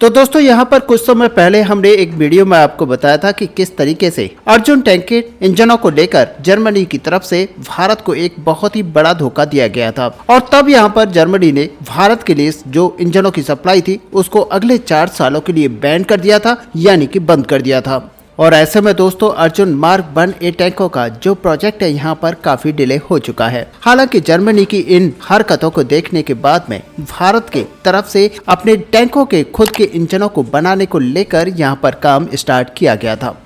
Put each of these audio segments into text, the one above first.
तो दोस्तों यहाँ पर कुछ समय पहले हमने एक वीडियो में आपको बताया था कि किस तरीके से अर्जुन टैंक के इंजनों को लेकर जर्मनी की तरफ से भारत को एक बहुत ही बड़ा धोखा दिया गया था और तब यहाँ पर जर्मनी ने भारत के लिए जो इंजनों की सप्लाई थी उसको अगले 4 सालों के लिए बैन कर दिया था, यानी कि बंद कर दिया था। और ऐसे में दोस्तों अर्जुन मार्क 1A टैंकों का जो प्रोजेक्ट है यहाँ पर काफी डिले हो चुका है। हालांकि जर्मनी की इन हरकतों को देखने के बाद में भारत के तरफ से अपने टैंकों के खुद के इंजनों को बनाने को लेकर यहाँ पर काम स्टार्ट किया गया था।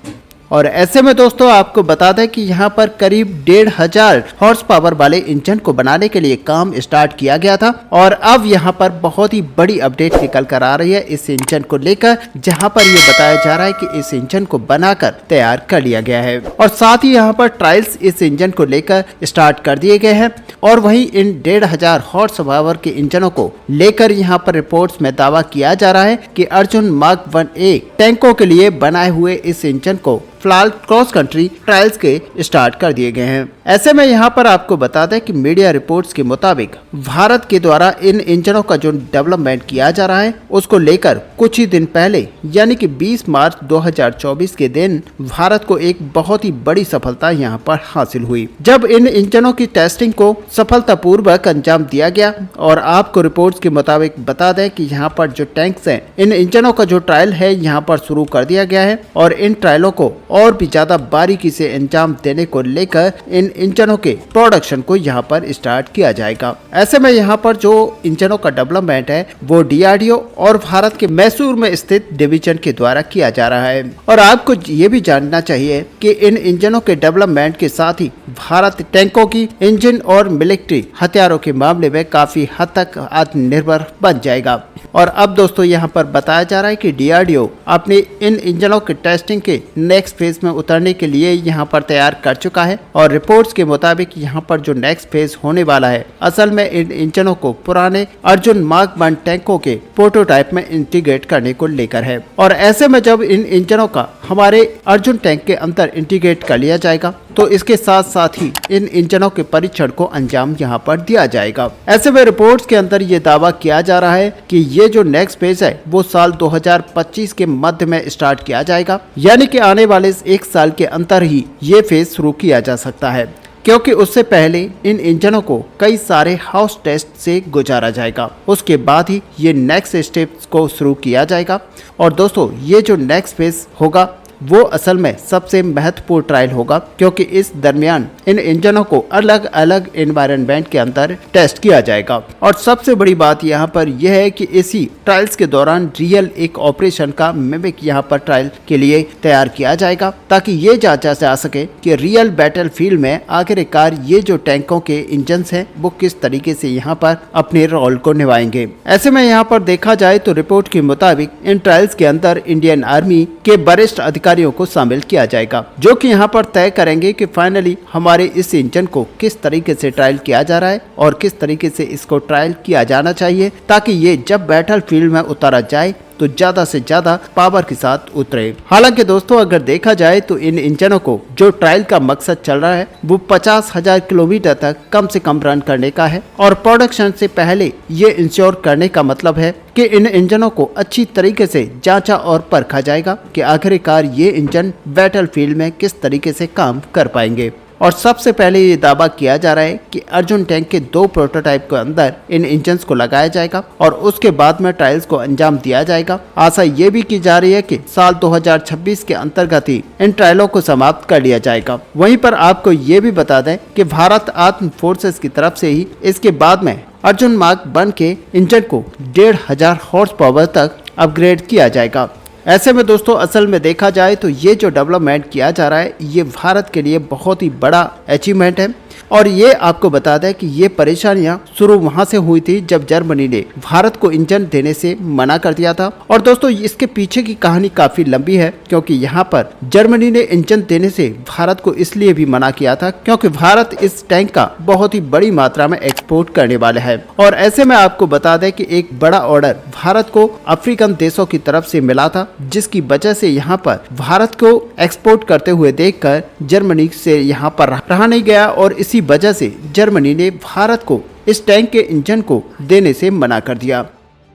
और ऐसे में दोस्तों आपको बता दें कि यहाँ पर करीब 1500 हॉर्स पावर वाले इंजन को बनाने के लिए काम स्टार्ट किया गया था और अब यहाँ पर बहुत ही बड़ी अपडेट निकल कर आ रही है इस इंजन को लेकर, जहाँ पर ये बताया जा रहा है कि इस इंजन को बनाकर तैयार कर लिया गया है और साथ ही यहाँ पर ट्रायल्स इस इंजन को लेकर स्टार्ट कर दिए गए हैं। और वहीं इन 1500 हॉर्स पावर के इंजनों को लेकर यहाँ पर रिपोर्ट्स में दावा किया जा रहा है कि अर्जुन मार्क 1A टैंकों के लिए बनाए हुए इस इंजन को फिलहाल क्रॉस कंट्री ट्रायल्स के स्टार्ट कर दिए गए हैं। ऐसे में यहाँ पर आपको बता दें कि मीडिया रिपोर्ट्स के मुताबिक भारत के द्वारा इन इंजनों का जो डेवलपमेंट किया जा रहा है उसको लेकर कुछ ही दिन पहले यानी कि 20 मार्च 2024 के दिन भारत को एक बहुत ही बड़ी सफलता यहाँ पर हासिल हुई, जब इन इंजनों की टेस्टिंग को सफलतापूर्वक अंजाम दिया गया। और आपको रिपोर्ट्स के मुताबिक बता दें कि यहाँ पर जो टैंक्स हैं इन इंजनों का जो ट्रायल है यहाँ पर शुरू कर दिया गया है और इन ट्रायलों को और भी ज्यादा बारीकी से अंजाम देने को लेकर इन इंजनों के प्रोडक्शन को यहाँ पर स्टार्ट किया जाएगा। ऐसे में यहाँ पर जो इंजनों का डेवलपमेंट है वो DRDO और भारत के मैसूर में स्थित डिवीजन के द्वारा किया जा रहा है। और आपको ये भी जानना चाहिए कि इन इंजनों के डेवलपमेंट के साथ ही भारत टैंकों की इंजन और मिलिट्री हथियारों के मामले में काफी हद तक आत्मनिर्भर बन जाएगा। और अब दोस्तों यहाँ पर बताया जा रहा है कि DRDO अपने इन इंजनों के टेस्टिंग के नेक्स्ट फेज में उतरने के लिए यहाँ पर तैयार कर चुका है और रिपोर्ट्स के मुताबिक यहाँ पर जो नेक्स्ट फेज होने वाला है असल में इन इंजनों को पुराने अर्जुन मार्क 1 टैंकों के प्रोटोटाइप में इंटीग्रेट करने को लेकर है। और ऐसे में जब इन इंजनों का हमारे अर्जुन टैंक के अंदर इंटीग्रेट कर लिया जाएगा तो इसके साथ साथ ही इन इंजनों के परीक्षण को अंजाम यहाँ पर दिया जाएगा। ऐसे में रिपोर्ट्स के अंदर ये दावा किया जा रहा है कि ये जो नेक्स्ट फेज है वो साल 2025 के मध्य में स्टार्ट किया जाएगा, यानी कि आने वाले 1 साल के अंदर ही ये फेज शुरू किया जा सकता है, क्योंकि उससे पहले इन इंजनों को कई सारे हाउस टेस्ट से गुजारा जाएगा। उसके बाद ही ये नेक्स्ट स्टेप्स को शुरू किया जाएगा। और दोस्तों ये जो नेक्स्ट फेज होगा वो असल में सबसे महत्वपूर्ण ट्रायल होगा, क्योंकि इस दरमियान इन इंजनों को अलग अलग एनवायरनमेंट के अंदर टेस्ट किया जाएगा। और सबसे बड़ी बात यहाँ पर यह है कि इसी ट्रायल्स के दौरान रियल एक ऑपरेशन का मिमिक यहाँ पर ट्रायल के लिए तैयार किया जाएगा, ताकि ये जांचा जा सके कि रियल बैटल फील्ड में आखिरकार ये जो टैंकों के इंजन हैं वो किस तरीके से यहाँ पर अपने रोल को निभाएंगे। ऐसे में यहाँ पर देखा जाए तो रिपोर्ट के मुताबिक इन ट्रायल्स के अंदर इंडियन आर्मी के वरिष्ठ अधिकारियों को शामिल किया जाएगा, जो कि यहाँ पर तय करेंगे कि फाइनली हमारे इस इंजन को किस तरीके से ट्रायल किया जा रहा है और किस तरीके से इसको ट्रायल किया जाना चाहिए, ताकि ये जब बैटल फील्ड में उतारा जाए तो ज्यादा से ज्यादा पावर के साथ उतरे। हालांकि दोस्तों अगर देखा जाए तो इन इंजनों को जो ट्रायल का मकसद चल रहा है वो 50,000 किलोमीटर तक कम से कम रन करने का है। और प्रोडक्शन से पहले ये इंश्योर करने का मतलब है कि इन इंजनों को अच्छी तरीके से जांचा और परखा जाएगा कि आखिरकार ये इंजन बैटल फील्ड में किस तरीके से काम कर पाएंगे। और सबसे पहले ये दावा किया जा रहा है कि अर्जुन टैंक के 2 प्रोटोटाइप के अंदर इन इंजन्स को लगाया जाएगा और उसके बाद में ट्रायल्स को अंजाम दिया जाएगा। आशा ये भी की जा रही है कि साल 2026 के अंतर्गत ही इन ट्रायलों को समाप्त कर लिया जाएगा। वहीं पर आपको ये भी बता दें कि भारत आर्म फोर्सेस की तरफ से ही इसके बाद में अर्जुन मार्क 1 के इंजन को 1500 हॉर्स पावर तक अपग्रेड किया जाएगा। ऐसे में दोस्तों असल में देखा जाए तो ये जो डेवलपमेंट किया जा रहा है ये भारत के लिए बहुत ही बड़ा अचीवमेंट है। और ये आपको बता दें कि ये परेशानियां शुरू वहां से हुई थी जब जर्मनी ने भारत को इंजन देने से मना कर दिया था। और दोस्तों इसके पीछे की कहानी काफी लंबी है, क्योंकि यहाँ पर जर्मनी ने इंजन देने से भारत को इसलिए भी मना किया था क्योंकि भारत इस टैंक का बहुत ही बड़ी मात्रा में एक्सपोर्ट करने वाला है। और ऐसे में आपको बता दें कि एक बड़ा ऑर्डर भारत को अफ्रीकन देशों की तरफ से मिला था, जिसकी वजह से यहाँ पर भारत को एक्सपोर्ट करते हुए देखकर जर्मनी से यहाँ पर रहा नहीं गया और इसी वजह से जर्मनी ने भारत को इस टैंक के इंजन को देने से मना कर दिया।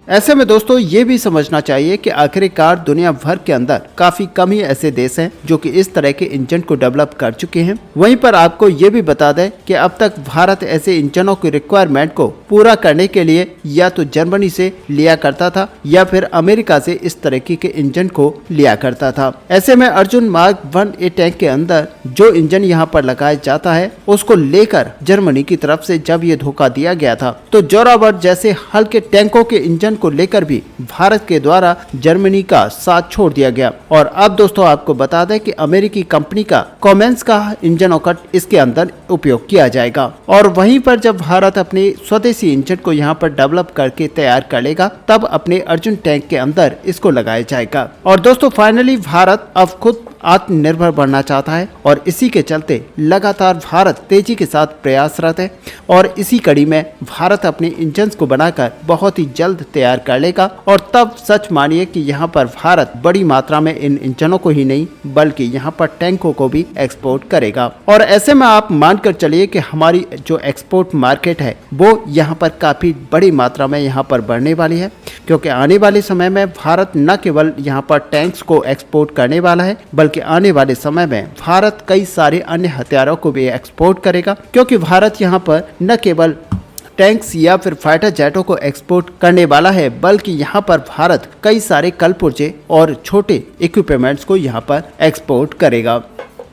ऐसे में दोस्तों ये भी समझना चाहिए कि आखिरकार दुनिया भर के अंदर काफी कम ही ऐसे देश हैं जो कि इस तरह के इंजन को डेवलप कर चुके हैं। वहीं पर आपको ये भी बता दें कि अब तक भारत ऐसे इंजनों की रिक्वायरमेंट को पूरा करने के लिए या तो जर्मनी से लिया करता था या फिर अमेरिका से इस तरीके के इंजन को लिया करता था। ऐसे में अर्जुन मार्क 1A टैंक के अंदर जो इंजन यहाँ पर लगाया जाता है उसको लेकर जर्मनी की तरफ से जब ये धोखा दिया गया था तो जोरावर जैसे हल्के टैंकों के इंजन को लेकर भी भारत के द्वारा जर्मनी का साथ छोड़ दिया गया। और अब दोस्तों आपको बता दें कि अमेरिकी कंपनी का कोमेंस का इंजनों का इसके अंदर उपयोग किया जाएगा और वहीं पर जब भारत अपने स्वदेशी इंजन को यहाँ पर डेवलप करके तैयार कर लेगा तब अपने अर्जुन टैंक के अंदर इसको लगाया जाएगा। और दोस्तों फाइनली भारत अब खुद आत्मनिर्भर बनना चाहता है और इसी के चलते लगातार भारत तेजी के साथ प्रयासरत है और इसी कड़ी में भारत अपने इंजन्स को बनाकर बहुत ही जल्द तैयार कर लेगा और तब सच मानिए कि यहाँ पर भारत बड़ी मात्रा में इन इंजनों को ही नहीं बल्कि यहाँ पर टैंकों को भी एक्सपोर्ट करेगा। और ऐसे में आप मानकर चलिए कि हमारी जो एक्सपोर्ट मार्केट है वो यहाँ पर काफी बड़ी मात्रा में यहाँ पर बढ़ने वाली है क्योंकि आने वाले समय में भारत न केवल यहाँ पर टैंक्स को एक्सपोर्ट करने वाला है बल्कि आने वाले समय में भारत कई सारे अन्य हथियारों को भी एक्सपोर्ट करेगा क्योंकि भारत यहाँ पर न केवल टैंक्स या फिर फाइटर जेटों को एक्सपोर्ट करने वाला है बल्कि यहाँ पर भारत कई सारे कलपुर्जे और छोटे इक्विपमेंट्स को यहाँ पर एक्सपोर्ट करेगा।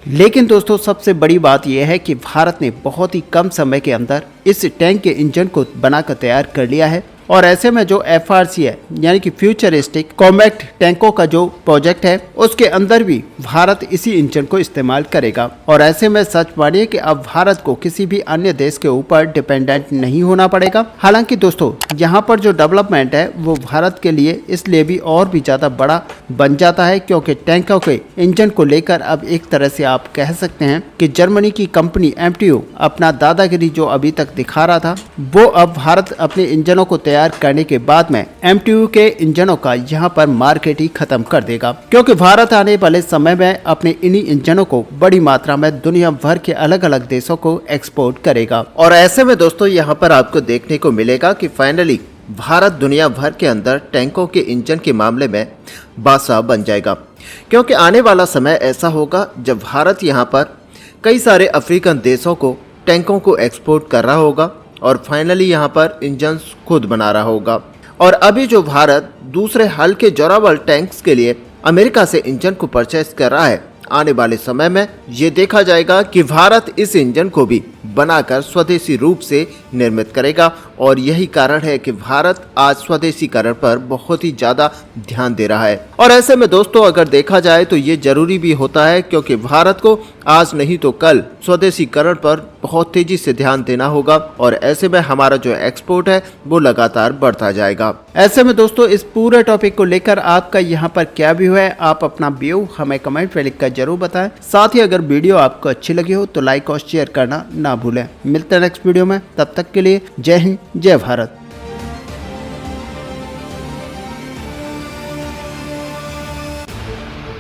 लेकिन दोस्तों सबसे बड़ी बात यह है कि भारत ने बहुत ही कम समय के अंदर इस टैंक के इंजन को बनाकर तैयार कर लिया है और ऐसे में जो FRC है यानी कि फ्यूचरिस्टिक कॉम्बैट टैंकों का जो प्रोजेक्ट है उसके अंदर भी भारत इसी इंजन को इस्तेमाल करेगा। और ऐसे में सच मानिए कि अब भारत को किसी भी अन्य देश के ऊपर डिपेंडेंट नहीं होना पड़ेगा। हालांकि दोस्तों यहाँ पर जो डेवलपमेंट है वो भारत के लिए इसलिए भी और भी ज्यादा बड़ा बन जाता है क्योंकि टैंकों के इंजन को लेकर अब एक तरह से आप कह सकते हैं कि जर्मनी की कंपनी MTU अपना दादागिरी जो अभी तक दिखा रहा था वो अब भारत अपने इंजनों को तैयार करने के बाद में MTU के इंजनों का यहाँ पर मार्केट ही खत्म कर देगा क्योंकि भारत आने वाले समय में अपने इन्हीं इंजनों को बड़ी मात्रा में दुनिया भर के अलग अलग देशों को एक्सपोर्ट करेगा। और ऐसे में दोस्तों यहाँ पर आपको देखने को मिलेगा कि फाइनली भारत दुनिया भर के अंदर टैंकों के इंजन के मामले में बादशाह बन जाएगा क्योंकि आने वाला समय ऐसा होगा जब भारत यहाँ पर कई सारे अफ्रीकन देशों को टैंकों को एक्सपोर्ट कर रहा होगा और फाइनली यहाँ पर इंजन खुद बना रहा होगा। और अभी जो भारत दूसरे हल्के जोरावर टैंक्स के लिए अमेरिका से इंजन को परचेस कर रहा है आने वाले समय में ये देखा जाएगा कि भारत इस इंजन को भी बनाकर स्वदेशी रूप से निर्मित करेगा और यही कारण है कि भारत आज स्वदेशीकरण पर बहुत ही ज्यादा ध्यान दे रहा है। और ऐसे में दोस्तों अगर देखा जाए तो ये जरूरी भी होता है क्योंकि भारत को आज नहीं तो कल स्वदेशीकरण पर बहुत तेजी से ध्यान देना होगा और ऐसे में हमारा जो एक्सपोर्ट है वो लगातार बढ़ता जाएगा। ऐसे में दोस्तों इस पूरे टॉपिक को लेकर आपका यहाँ पर क्या व्यू है आप अपना व्यू हमें कमेंट में लिखकर जरूर बताएं। साथ ही अगर वीडियो आपको अच्छी लगी हो तो लाइक और शेयर करना ना भूलें। मिलते हैं नेक्स्ट वीडियो में, तब तक के लिए जय हिंद जय भारत।